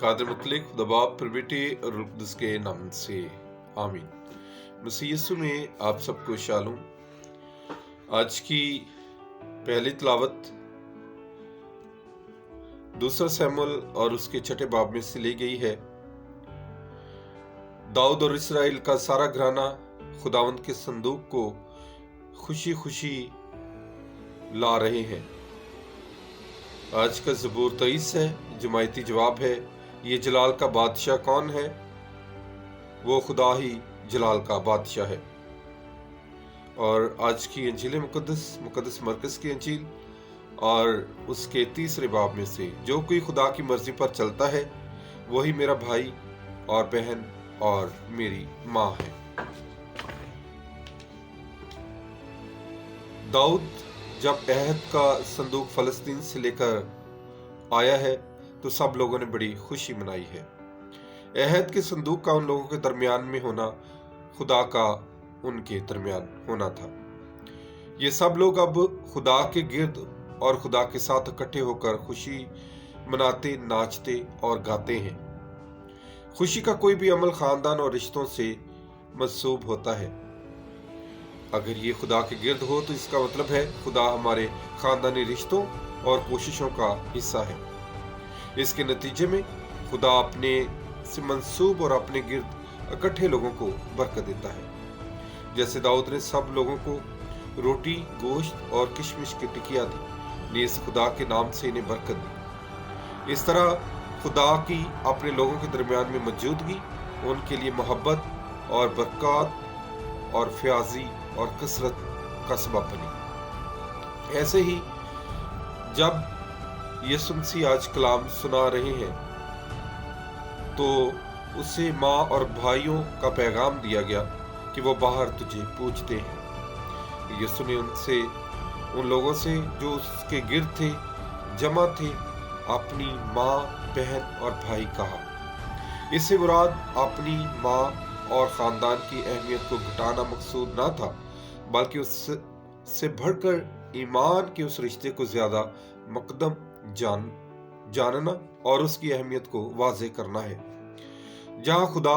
कादिर मुतलिक खुदा बाप फिर बेटे और रूह कुद्दुस के नाम से आमीन। मसीह यीशु में आप सबको शालूम। आज की पहली तिलावत दूसरा सैमुएल और उसके छठे बाब में से ली गई है। दाऊद और इसराइल का सारा घराना खुदावंद के संदूक को खुशी खुशी ला रहे हैं। आज का ज़बूर 23 है, जमायती जवाब है, ये जलाल का बादशाह कौन है? वो खुदा ही जलाल का बादशाह है। और आज की अंजील मुकद्दस मरकज़ की अंजील और उसके तीसरे बाब में से, जो कोई खुदा की मर्जी पर चलता है वही मेरा भाई और बहन और मेरी माँ है। दाऊद जब अहद का संदूक फलस्तीन से लेकर आया है तो सब लोगों ने बड़ी खुशी मनाई है। अहद के संदूक का उन लोगों के दरमियान में होना खुदा का उनके दरमियान होना था। ये सब लोग अब खुदा के गिर्द और खुदा के साथ इकट्ठे होकर खुशी मनाते, नाचते और गाते हैं। खुशी का कोई भी अमल खानदान और रिश्तों से मंसूब होता है। अगर ये खुदा के गिर्द हो तो इसका मतलब है खुदा हमारे खानदानी रिश्तों और कोशिशों का हिस्सा है। इसके नतीजे में खुदा अपने से मंसूब और अपने गिर्द इकट्ठे लोगों को बरकत देता है। जैसे दाऊद ने सब लोगों को रोटी, गोश्त और किशमिश की टिकिया दी, नीज खुदा के नाम से इन्हें बरकत दी। इस तरह खुदा की अपने लोगों के दरमियान में मौजूदगी उनके लिए मोहब्बत और बरकत और फ्याजी और कसरत का सबब बनी। ऐसे ही जब यीशु मसीह आज कलाम सुना रहे हैं तो उसे माँ और भाइयों का पैगाम दिया गया कि वो बाहर तुझे पूछते हैं। यीशु ने उन लोगों से जो उसके गिर्द थे, जमा थे, अपनी माँ, बहन और भाई कहा। इससे मुराद अपनी माँ और खानदान की अहमियत को घटाना मकसूद ना था, बल्कि उससे बढ़कर ईमान के उस रिश्ते को ज्यादा मुकद्दम जानना और उसकी अहमियत को वाज़े करना है। जहां खुदा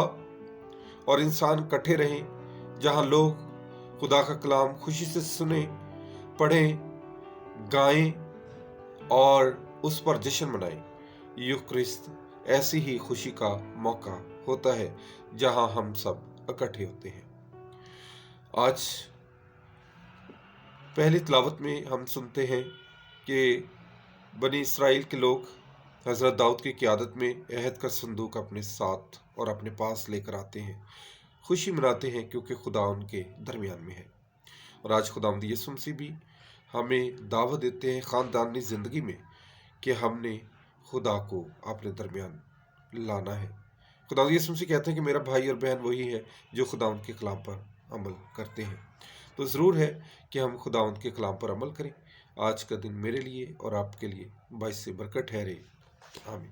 और इंसान इकट्ठे रहें, जहां लोग खुदा का कलाम खुशी से सुने, पढ़ें, गाएं और उस पर जश्न मनाएं। यूक्रिस्त ऐसी ही खुशी का मौका होता है जहां हम सब इकट्ठे होते हैं। आज पहली तिलावत में हम सुनते हैं कि बनी इसराइल के लोग हजरत दाऊद की क़ियादत में अहद का संदूक अपने साथ और अपने पास लेकर आते हैं, खुशी मनाते हैं क्योंकि खुदा उनके दरमियान में है। और आज खुदावंद यीशु मसीह भी हमें दावत देते हैं ख़ानदानी ज़िंदगी में कि हमने खुदा को अपने दरमियान लाना है। खुदा यीशु मसीह कहते हैं कि मेरा भाई और बहन वही है जो खुदा उनके कलाम पर अमल करते हैं। तो ज़रूर है कि हम खुदा उनके कलाम पर अमल करें। आज का दिन मेरे लिए और आपके लिए बाइस से बरकत ठहरे। आमीन।